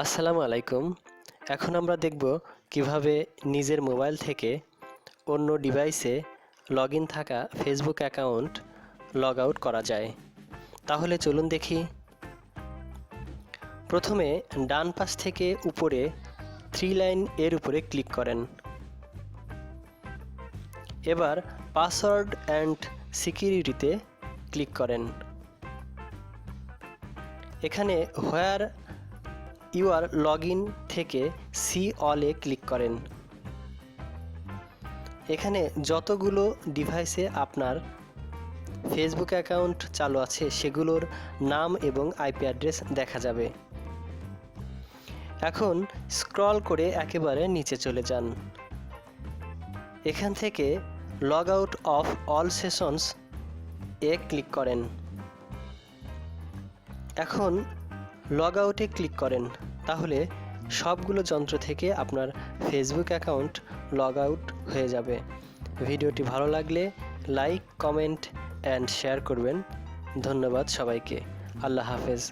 আসসালামু আলাইকুম। এখন আমরা দেখব কিভাবে নিজের মোবাইল থেকে অন্য ডিভাইসে লগইন থাকা ফেসবুক অ্যাকাউন্ট লগ আউট করা যায়। তাহলে চলুন দেখি। প্রথমে ডান পাশ থেকে উপরে 3 লাইন এর উপরে ক্লিক করেন। এবার পাসওয়ার্ড অ্যান্ড সিকিউরিটিতে ক্লিক করেন। এখানে হোয়ার ইউর লগইন থেকে সি অলে ক্লিক করেন। এখানে যতগুলো ডিভাইসে আপনার ফেসবুক অ্যাকাউন্ট চালু আছে সেগুলোর নাম এবং আইপি অ্যাড্রেস দেখা যাবে। এখন স্ক্রল করে একেবারে নিচে চলে যান। এখান থেকে log out of all sessions A click করেন। এখন লগ আউটে ক্লিক করেন, তাহলে সবগুলো যন্ত্র থেকে আপনার ফেসবুক অ্যাকাউন্ট লগ আউট হয়ে যাবে। ভিডিওটি ভালো লাগলে লাইক, কমেন্ট অ্যান্ড শেয়ার করবেন। ধন্যবাদ সবাইকে। আল্লাহ হাফেজ।